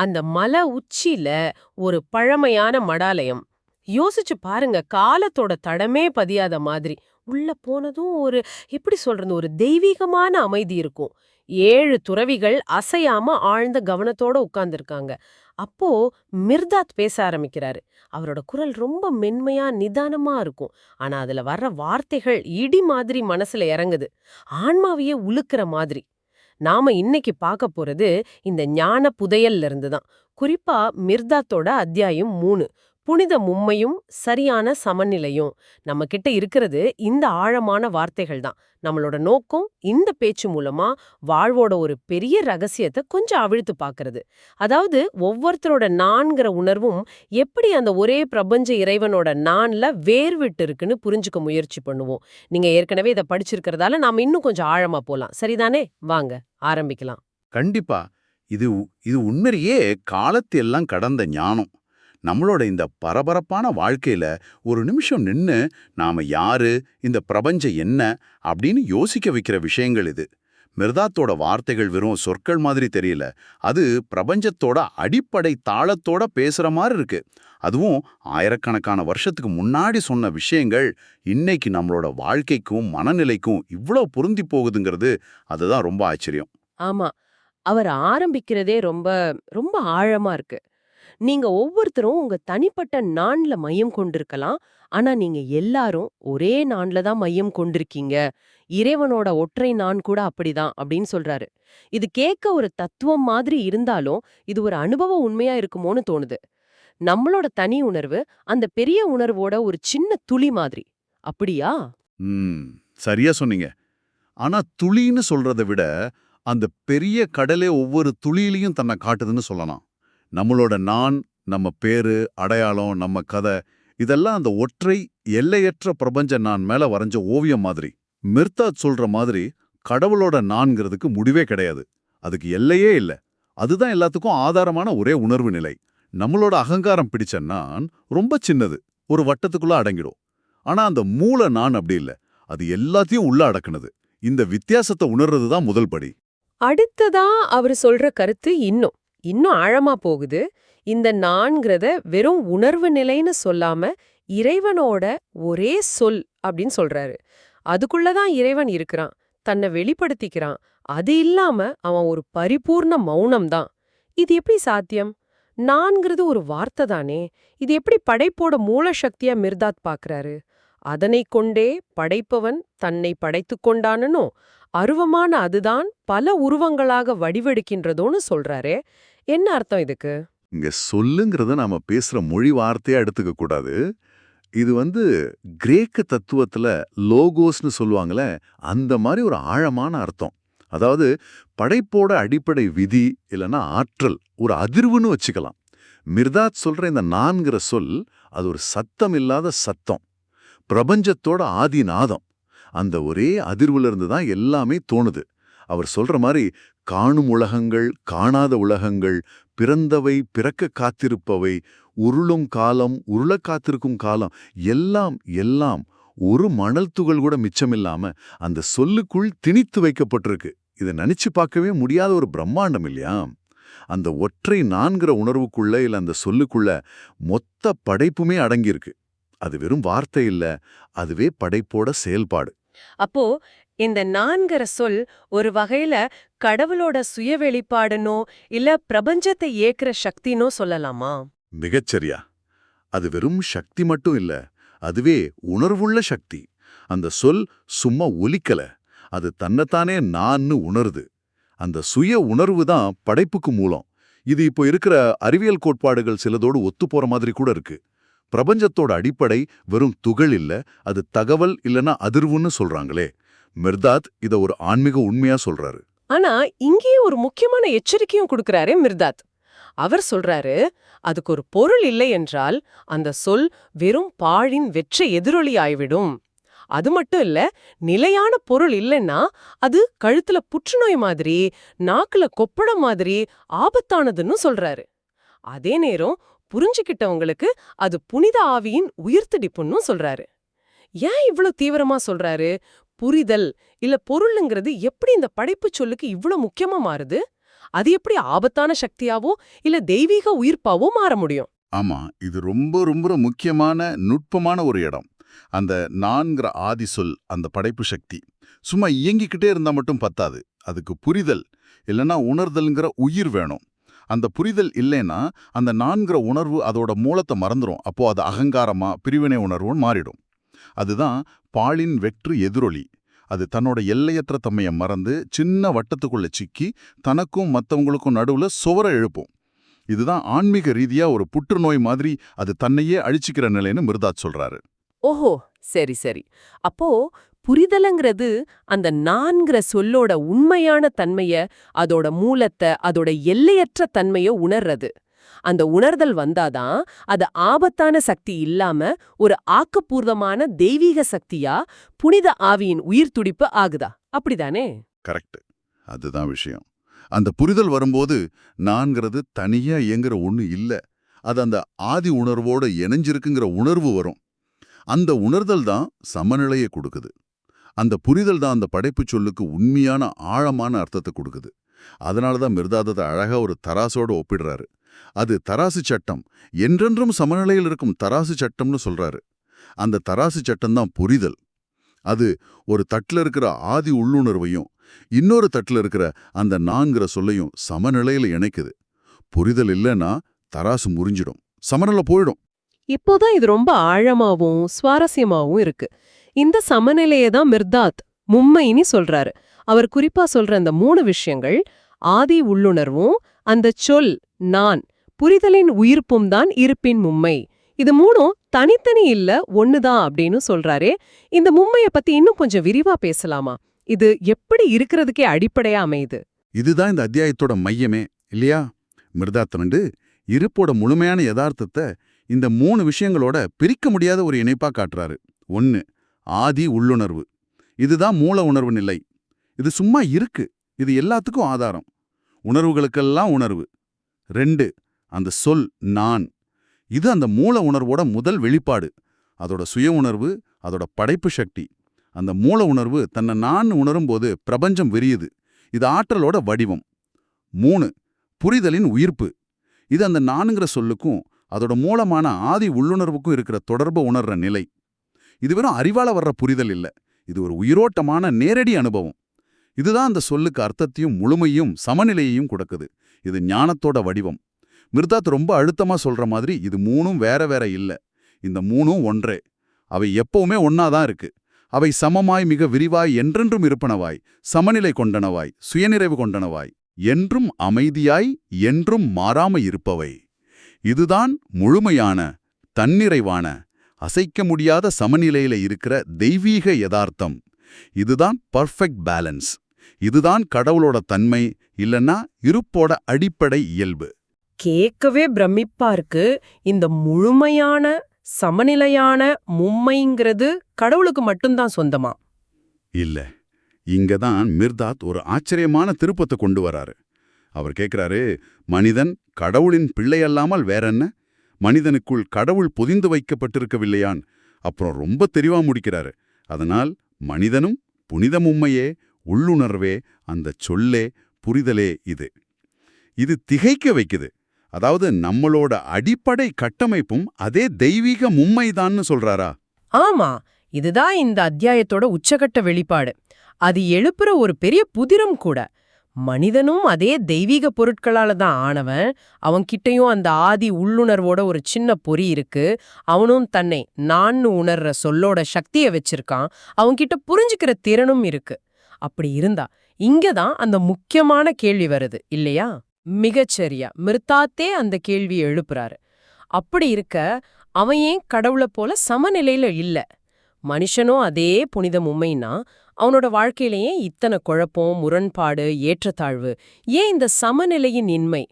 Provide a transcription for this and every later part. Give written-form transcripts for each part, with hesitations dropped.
அந்த மலை உச்சியில ஒரு பழமையான மடாலயம். யோசிச்சு பாருங்க, காலத்தோட தடமே பதியாத மாதிரி. உள்ள போனதும் எப்படி சொல்றது, ஒரு தெய்வீகமான அமைதி இருக்கும். 7 துறவிகள் அசையாம ஆழ்ந்த கவனத்தோட உட்கார்ந்திருக்காங்க. அப்போ மிர்தாத் பேச ஆரம்பிக்கிறாரு. அவரோட குரல் ரொம்ப மென்மையா, நிதானமா இருக்கும். ஆனா அதுல வர்ற வார்த்தைகள் இடி மாதிரி மனசுல இறங்குது. ஆன்மாவையே உலுக்குற மாதிரி. நாம இன்னைக்கு பார்க்க போறது இந்த ஞான புதையல்ல இருந்து தான். குறிப்பா மிர்தாத்தோட அத்தியாயம் 3, புனித மும்மையும் சரியான சமநிலையும். நம்ம கிட்ட இருக்கிறது இந்த ஆழமான வார்த்தைகள் தான். நம்மளோட நோக்கம் இந்த பேச்சு மூலமா வாழ்வோட ஒரு பெரிய ரகசியத்தை கொஞ்சம் அவிழ்த்து பார்க்கிறது. அதாவது ஒவ்வொருத்தரோட நான்கிற உணர்வும் எப்படி அந்த ஒரே பிரபஞ்ச இறைவனோட நான்ல வேர்விட்டு இருக்குன்னு புரிஞ்சுக்க முயற்சி பண்ணுவோம். நீங்க ஏற்கனவே இதை படிச்சிருக்கிறதால நாம இன்னும் கொஞ்சம் ஆழமா போலாம். சரிதானே? வாங்க ஆரம்பிக்கலாம். கண்டிப்பா. இது இது உண்மையிலேயே காலத்தை எல்லாம் கடந்த ஞானம். நம்மளோட இந்த பரபரப்பான வாழ்க்கையில ஒரு நிமிஷம் நின்னு நாம யாரு, இந்த பிரபஞ்சம் என்ன அப்படின்னு யோசிக்க வைக்கிற விஷயங்கள் இது. மிர்தாத்தோட வார்த்தைகள் வெறும் சொற்கள் மாதிரி தெரியல. அது பிரபஞ்சத்தோட அடிப்படை தாளத்தோட பேசுற மாதிரி இருக்கு. அதுவும் ஆயிரக்கணக்கான வருஷத்துக்கு முன்னாடி சொன்ன விஷயங்கள் இன்னைக்கு நம்மளோட வாழ்க்கைக்கும் மனநிலைக்கும் இவ்ளோ பொருந்தி போகுதுங்கிறது அதுதான் ரொம்ப ஆச்சரியம். ஆமா. அவர் ஆரம்பிக்கிறதே ரொம்ப ரொம்ப ஆழமா இருக்கு. நீங்க ஒவ்வொருத்தரும் உங்க தனிப்பட்ட நான்ல மையம் கொண்டிருக்கலாம். ஆனா நீங்க எல்லாரும் ஒரே நான்ல தான் மையம் கொண்டிருக்கீங்க. இறைவனோட ஒற்றை நான் கூட அப்படிதான் அப்படின்னு சொல்றாரு. இது கேட்க ஒரு தத்துவம் மாதிரி இருந்தாலும், இது ஒரு அனுபவ உண்மையா இருக்குமோன்னு தோணுது. நம்மளோட தனி உணர்வு அந்த பெரிய உணர்வோட ஒரு சின்ன துளி மாதிரி. அப்படியா? ம். சரியா சொன்னீங்க. ஆனா துளின்னு சொல்றத விட அந்த பெரிய கடலே ஒவ்வொரு துளியிலையும் தன்னை காட்டுதுன்னு சொல்லலாம். நம்மளோட நான், நம்ம பேரு, அடையாளம், நம்ம கதை இதெல்லாம் அந்த ஒற்றை எல்லையற்ற பிரபஞ்ச நான் மேல வரைஞ்ச ஓவியம் மாதிரி. மிர்தாத் சொல்ற மாதிரி கடவுளோட நான்கிறதுக்கு முடிவே கிடையாது. அதுக்கு எல்லையே இல்ல. அதுதான் எல்லாத்துக்கும் ஆதாரமான ஒரே உணர்வு நிலை. நம்மளோட அகங்காரம் பிடிச்ச நான் ரொம்ப சின்னது, ஒரு வட்டத்துக்குள்ள அடங்கிடும். ஆனா அந்த மூல நான் அப்படி இல்ல. அது எல்லாத்தையும் உள்ள அடக்குனது. இந்த வித்தியாசத்தை உணர்றது தான் முதல் படி. அடுத்ததா அவரு சொல்ற கருத்து இன்னும் இன்னும் ஆழமா போகுது. இந்த நான்கிறத வெறும் உணர்வு நிலைன்னு சொல்லாம இறைவனோட ஒரே சொல் அப்படின்னு சொல்றாரு. அதுக்குள்ளதான் இறைவன் இருக்கிறான், தன்னை வெளிப்படுத்திக்கிறான். அது இல்லாம அவன் ஒரு பரிபூர்ண மௌனம் தான். இது எப்படி சாத்தியம்? நான்கிறது ஒரு வார்த்தை தானே. இது எப்படி படைப்போட மூல சக்தியா மிர்தாத் பாக்குறாரு? அதனைக் கொண்டே படைப்பவன் தன்னை படைத்துக் கொண்டானனோ, அருவமான அதுதான் பல உருவங்களாக வடிவெடுக்கின்றதோன்னு சொல்றாரே. என்ன அர்த்தம் இதுக்கு? இங்க சொல்லுங்கிறத நாம பேசுற மொழி வார்த்தையா எடுத்துக்க கூடாது. இது கிரேக்க தத்துவத்துல லோகோஸ்னு சொல்லுவாங்களே, அந்த மாதிரி ஒரு ஆழமான அர்த்தம். அதாவது படைப்போட அடிப்படை விதி இல்லைன்னா ஆற்றல், ஒரு அதிர்வுன்னு வச்சுக்கலாம். மிர்தாத் சொல்ற இந்த நான்கிற சொல் அது ஒரு சத்தம் இல்லாத சத்தம், பிரபஞ்சத்தோட ஆதி நாதம். அந்த ஒரே அதிர்வுல இருந்து தான் எல்லாமே தோணுது. அவர் சொல்ற மாதிரி காணும் உலகங்கள், காணாத உலகங்கள், பிறந்தவை, பிறக்க காத்திருப்பவை, உருளும் காலம், உருள காத்திருக்கும் காலம், எல்லாம் எல்லாம் ஒரு மணல் துகள் கூட மிச்சமில்லாம அந்த சொல்லுக்குள் திணித்து வைக்கப்பட்டிருக்கு. இதை நினைச்சு பார்க்கவே முடியாத ஒரு பிரம்மாண்டம் இல்லையா? அந்த ஒற்றை நான்கிற உணர்வுக்குள்ள இல்ல அந்த சொல்லுக்குள்ள மொத்த படைப்புமே அடங்கியிருக்கு. அது வெறும் வார்த்தை இல்ல, அதுவே படைப்போட செயல்பாடு. அப்போ இந்த நான்கிற சொல் ஒரு வகையில கடவுளோட சுய வெளிப்பாடுனோ இல்ல பிரபஞ்சத்தை ஏக்குற சக்தினோ சொல்லலாமா? மிகச்சரியா. அது வெறும் சக்தி மட்டும் இல்ல, அதுவே உணர்வுள்ள சக்தி. அந்த சொல் சும்மா ஒலிக்கல, அது தன்னைத்தானே நான்னு உணருது. அந்த சுய உணர்வு தான் படைப்புக்கு மூலம். இது இப்போ இருக்கிற அறிவியல் கோட்பாடுகள் சிலதோடு ஒத்துப்போற மாதிரி கூட இருக்கு. பிரபஞ்சத்தோட அடிப்படை வெறும் துகள் இல்ல, அது தகவல் இல்லனா அதிர்வுன்னு சொல்றாங்களே. மிர்தாத் இத ஒரு ஆன்மீக உண்மையா சொல்றாரு. ஆனா இங்கேயே ஒரு முக்கியமான எச்சரிக்கையும் கொடுக்கறாரே மிர்தாத். அவர் சொல்றாரு, அதுக்கு ஒரு பொருள் இல்லை என்றால் அந்த சொல் வெறும் பாழின் வெற்ற எதிரொலி ஆய்விடும். அது மட்டும் இல்ல, நிலையான பொருள் இல்லைன்னா அது கழுத்துல புற்றுநோய் மாதிரி, நாக்குல கொப்பளம் மாதிரி ஆபத்தானதுன்னு சொல்றாரு. அதே நேரம் புரிஞ்சுக்கிட்டவங்களுக்கு அது புனித ஆவியின் உயிர்த்திடிப்புன்னு சொல்றாரு. ஏன் இவ்ளோ தீவிரமா சொல்றாரு? புரிதல் இல்ல பொருளுங்கிறது எப்படி இந்த படைப்பு சொல்லுக்கு இவ்ளோ முக்கியமா மாறுது? அது எப்படி ஆபத்தான சக்தியாவோ இல்ல தெய்வீக உயிர்ப்பாவோ மாற முடியும்? ஆமா, இது ரொம்ப ரொம்ப முக்கியமான நுட்பமான ஒரு இடம். அந்த நான்கிற ஆதி சொல், அந்த படைப்பு சக்தி சும்மா இயங்கிக்கிட்டே இருந்தா மட்டும் பத்தாது. அதுக்கு புரிதல் இல்லைன்னா உணர்தல்ங்கிற உயிர் வேணும். அந்த புரிதல் இல்லைன்னா அந்த நான்கிற உணர்வு அதோட மூலத்தை மறந்துடும். அப்போ அது அகங்காரமா பிரிவினை உணர்வுன்னு மாறிடும். அதுதான் பாலின் வெற்று எதிரொலி. அது தன்னோட எல்லையற்ற தன்மையை மறந்து சின்ன வட்டத்துக்குள்ள சிக்கி தனக்கும் மற்றவங்களுக்கும் நடுவுல சுவர எழுப்பும். இதுதான் ஆன்மீக ரீதியா ஒரு புற்றுநோய் மாதிரி அது தன்னையே அழிச்சிக்கிற நிலைன்னு மிர்தாத் சொல்றாரு. ஓஹோ, சரி சரி. அப்போ புரிதலங்கிறது அந்த நான்கிற சொல்லோட உண்மையான தன்மைய, அதோட மூலத்தை, அதோட எல்லையற்ற தன்மைய உணர்றது. அந்த உணர்தல் வந்தாதான் அது ஆபத்தான சக்தி இல்லாம ஒரு ஆக்கப்பூர்வமான தெய்வீக சக்தியா புனித ஆவியின் உயிர் துடிப்பு ஆகுதா? அப்படிதானே? கரெக்ட். அதுதான் விஷயம். அந்த புரிதல் வரும்போது நான்கிறது தனியா இயங்குற ஒண்ணு இல்ல. அது அந்த ஆதி உணர்வோட இணைஞ்சிருக்குங்கிற உணர்வு வரும். அந்த உணர்தல் தான் சமநிலையை கொடுக்குது. அந்த புரிதல் தான் அந்த படைப்புச் சொல்லுக்கு உண்மையான ஆழமான அர்த்தத்தை கொடுக்குது. அதனாலதான் மிர்தாதத்தை அழகா ஒரு தராசோட ஒப்பிடுறாரு. அது தராசு சட்டம், என்றென்றும் சமநிலையில் இருக்கும் தராசு சட்டம்னு சொல்றாரு. அந்த தராசு சட்டம் தான் புரிதல். அது ஒரு தட்டுல இருக்கிற ஆதி உள்ளுணர்வையும் இன்னொரு தட்டுல இருக்கிற அந்த நான்கிற சொல்லையும் சமநிலையில இணைக்குது. புரிதல் இல்லைன்னா தராசு முறிஞ்சிடும், சமநிலை போயிடும். இப்போதான் இது ரொம்ப ஆழமாவும் சுவாரஸ்யமாவும் இருக்கு. இந்த சமநிலையை தான் மிர்தாத் மும்மைன்னு சொல்றாரு. அவர் குறிப்பா சொல்ற அந்த 3 விஷயங்கள், ஆதி உள்ளுணர்வும் அந்த சொல் நான், புரிதலின் உயிர்ப்பும் தான் இருப்பின் மும்மை. இது 3ம் தனித்தனி இல்ல, ஒண்ணுதான் அப்படின்னு சொல்றாரே. இந்த மும்மைய பத்தி இன்னும் கொஞ்சம் விரிவா பேசலாமா? இது எப்படி இருக்கிறதுக்கே அடிப்படையா அமையுது? இதுதான் இந்த அத்தியாயத்தோட மையமே இல்லையா? மிர்தாத் இருப்போட முழுமையான யதார்த்தத்தை இந்த 3 விஷயங்களோட பிரிக்க முடியாத ஒரு இணைப்பா காட்டுறாரு. 1, ஆதி உள்ளுணர்வு. இதுதான் மூல உணர்வு நிலை. இது சும்மா இருக்கு, இது எல்லாத்துக்கும் ஆதாரம், உணர்வுகளுக்கெல்லாம் உணர்வு. 2, அந்த சொல் நான். இது அந்த மூல உணர்வோட முதல் வெளிப்பாடு, அதோட சுய உணர்வு, அதோட படைப்பு சக்தி. அந்த மூல உணர்வு தன்னை நான் உணரும்போது பிரபஞ்சம் விரியுது. இது ஆற்றலோட வடிவம். 3, புரிதலின் உயிர்ப்பு. இது அந்த நானுங்கிற சொல்லுக்கும் அதோட மூலமான ஆதி உள்ளுணர்வுக்கும் இருக்கிற தொடர்பை உணர்ற நிலை. இது வெறும் அறிவால வர்ற புரிதல் இல்ல, இது ஒரு உயிரோட்டமான நேரடி அனுபவம். இதுதான் அந்த சொல்லுக்கு அர்த்தத்தையும் முழுமையும் சமநிலையையும் கொடுக்குது. இது ஞானத்தோட வடிவம். மிர்தாத் ரொம்ப அழுத்தமா சொல்ற மாதிரி இது 3ம் வேற வேற இல்ல, இந்த 3ம் ஒன்றே. அவை எப்பவுமே ஒன்னாதான் இருக்கு. அவை சமமாய், மிக விரிவாய், என்றென்றும் இருப்பனவாய், சமநிலை கொண்டனவாய், சுயநிறைவு கொண்டனவாய், என்றும் அமைதியாய், என்றும் மாறாம இருப்பவை. இதுதான் முழுமையான, தன்னிறைவான, அசைக்க முடியாத சமநிலையில இருக்கிற தெய்வீக யதார்த்தம். இதுதான் பர்ஃபெக்ட் பேலன்ஸ். இதுதான் கடவுளோட தன்மை, இல்லன்னா இருப்போட அடிப்படை இயல்பு. கேட்கவே பிரமிப்பா இருக்கு. இந்த முழுமையான சமநிலையான மும்மைங்கிறது கடவுளுக்கு மட்டும்தான் சொந்தமா? இல்ல, இங்கதான் மிர்தாத் ஒரு ஆச்சரியமான திருப்பத்தை கொண்டு வராரு. அவர் கேட்கிறாரு, மனிதன் கடவுளின் பிள்ளையல்லாமல் வேறென்ன? மனிதனுக்குள் கடவுள் பொதிந்து வைக்கப்பட்டிருக்கவில்லையான்? அப்புறம் ரொம்ப தெளிவா முடிக்கிறாரு. அதனால் மனிதனும் புனித மும்மையே, உள்ளுணர்வே, அந்த சொல்லே, புரிதலே இது. இது திகைக்க வைக்குது. அதாவது நம்மளோட அடிப்படை கட்டமைப்பும் அதே தெய்வீக மும்மைதான்னு சொல்றாரா? ஆமா, இதுதான் இந்த அத்தியாயத்தோட உச்சகட்ட வெளிப்பாடு. அது எழுப்புற ஒரு பெரிய புதிரம் கூட. மனிதனும் அதே தெய்வீக பொருட்களால தான் ஆனவன். அவன்கிட்டயும் அந்த ஆதி உள்ளுணர்வோட ஒரு சின்ன பொறி இருக்கு. அவனும் தன்னை நான்னு உணர்ற சொல்லோட சக்திய வச்சிருக்கான். அவன்கிட்ட புரிஞ்சுக்கிற திறனும் இருக்கு. அப்படி இருந்தா இங்கதான் அந்த முக்கியமான கேள்வி வருது இல்லையா? மிகச்சரியா மிர்தாத்தே அந்த கேள்வியை எழுப்புறாரு. அப்படி இருக்க அவன் ஏன் கடவுளை போல சமநிலையில இல்ல? மனுஷனும் அதே புனித மும்மைனா அவனோட வாழ்க்கையிலேயே இத்தனை குழப்பம், முரண்பாடு, ஏற்றத்தாழ்வு? ஏன் இந்த சமநிலையின் இன்மை?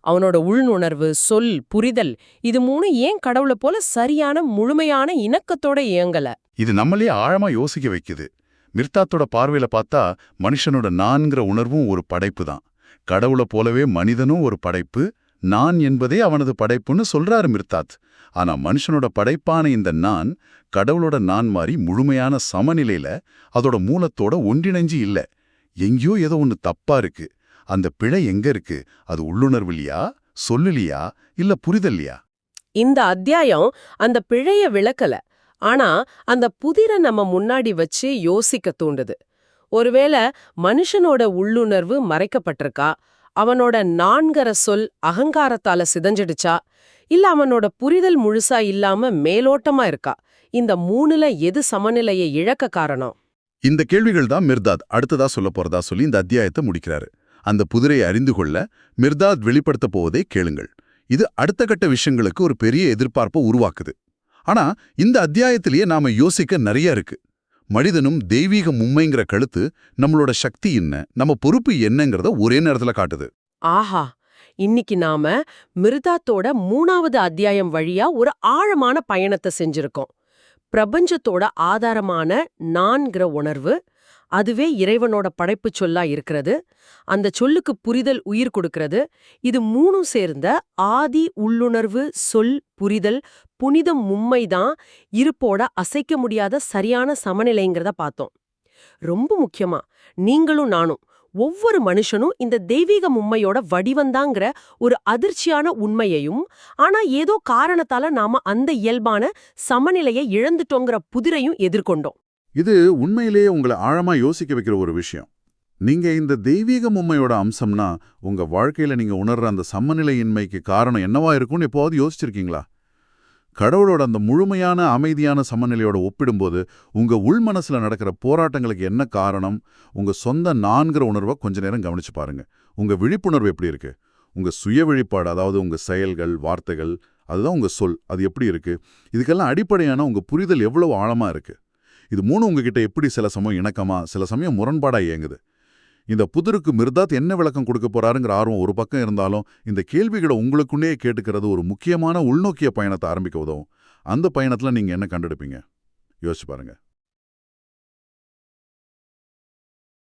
அவனோட உள்நுணர்வு, சொல், புரிதல், இது 3 ஏன் கடவுளை போல சரியான முழுமையான இணக்கத்தோட இயங்கல? இது நம்மளே ஆழமா யோசிக்க வைக்குது. மிர்தாத்தோட பார்வையில பார்த்தா மனுஷனோட நான்கிற உணர்வும் ஒரு படைப்பு தான். கடவுளை போலவே மனிதனும் ஒரு படைப்பு, நான் என்பதே அவனது படைப்புன்னு சொல்றாரு மிர்தாத். ஆனா மனுஷனோட படைப்பான இந்த நான் கடவுளோட நான் மாதிரி முழுமையான சமநிலையில அதோட மூலத்தோட ஒன்றிணைஞ்சு இல்ல. எங்கேயோ ஏதோ ஒன்று தப்பா இருக்கு. அந்த பிழை எங்க இருக்கு? அது உள்ளுணர்வுலையா, சொல்லுலியா, இல்ல புரிதல்லையா? இந்த அத்தியாயம் அந்த பிழைய விளக்கல. ஆனா அந்த புதிரை நம்ம முன்னாடி வச்சு யோசிக்க தூண்டுது. ஒருவேளை மனுஷனோட உள்ளுணர்வு மறைக்கப்பட்டிருக்கா, அவனோட நான்கர சொல் அகங்காரத்தால சிதஞ்சிடுச்சா, இல்ல அவனோட புரிதல் முழுசா இல்லாம மேலோட்டமா இருக்கா? இந்த மூணுல எது சமநிலையை இழக்க காரணம்? இந்த கேள்விகள் தான் மிர்தாத் அடுத்ததா சொல்ல போறதா சொல்லி இந்த அத்தியாயத்தை முடிக்கிறாரு. அந்த புதிரை அறிந்து கொள்ள மிர்தாத் வெளிப்படுத்த போவதை கேளுங்கள். இது அடுத்த கட்ட விஷயங்களுக்கு ஒரு பெரிய எதிர்பார்ப்பை உருவாக்குது. ஆனா இந்த அத்தியாயத்திலேயே நாம யோசிக்க நிறைய இருக்கு. மனிதனும் தெய்வீக உண்மைங்கிற கழுத்து நம்மளோட சக்தி என்ன, நம்ம பொறுப்பு என்னங்கிறத ஒரே நேரத்துல காட்டுது. ஆஹா, இன்னைக்கு நாம மிர்தாத்தோட 3வது அத்தியாயம் வழியா ஒரு ஆழமான பயணத்தை செஞ்சிருக்கோம். பிரபஞ்சத்தோட ஆதாரமான நான்கிற உணர்வு, அதுவே இறைவனோட படைப்புச் சொல்லா இருக்கிறது. அந்த சொல்லுக்கு புரிதல் உயிர் கொடுக்கிறது. இது மூணும் சேர்ந்த ஆதி உள்ளுணர்வு, சொல், புரிதல், புனிதம் மும்மைதான் இருப்போட அசைக்க முடியாத சரியான சமநிலைங்கிறத பார்த்தோம். ரொம்ப முக்கியமா, நீங்களும் நானும், ஒவ்வொரு மனுஷனும் இந்த தெய்வீக மும்மையோட வடிவந்தாங்கிற ஒரு அதிர்ச்சியான உண்மையையும், ஆனா ஏதோ காரணத்தால நாம அந்த இயல்பான சமநிலையை இழந்துட்டோங்கிற புதிரையும் எதிர்கொண்டோம். இது உண்மையிலேயே உங்களை ஆழமா யோசிக்க வைக்கிற ஒரு விஷயம். நீங்க இந்த தெய்வீக உண்மையோட அம்சம்னா உங்க வாழ்க்கையில நீங்க உணர்ற அந்த சமநிலையின்மைக்கு காரணம் என்னவா இருக்கும்னு எப்போவாது யோசிச்சிருக்கீங்களா? கடவுளோட அந்த முழுமையான அமைதியான சமநிலையோட ஒப்பிடும்போது உங்க உள் மனசுல நடக்கிற போராட்டங்களுக்கு என்ன காரணம்? உங்க சொந்த நான்கிற உணர்வை கொஞ்ச நேரம் கவனிச்சு பாருங்க. உங்க விழிப்புணர்வு எப்படி இருக்கு? உங்க சுய விழிப்பாடு, அதாவது உங்க செயல்கள், வார்த்தைகள், அதுதான் உங்க சொல், அது எப்படி இருக்கு? இதுக்கெல்லாம் அடிப்படையான உங்க புரிதல் எவ்வளவு ஆழமா இருக்கு? இது மூணு உங்ககிட்ட எப்படி சில சமயம் இணக்கமா, சில சமயம் முரண்பாடா இயங்குது? இந்த புதிருக்கு மிர்தாத் என்ன விளக்கம் கொடுக்க போறாருங்கிற ஆர்வம் ஒரு பக்கம் இருந்தாலும், இந்த கேள்விகளை உங்களுக்குன்னே கேட்டுக்கிறது ஒரு முக்கியமான உள்நோக்கிய பயணத்தை ஆரம்பிக்க உதவும். அந்த பயணத்துல நீங்க என்ன கண்டெடுப்பீங்க? யோசிச்சு பாருங்க.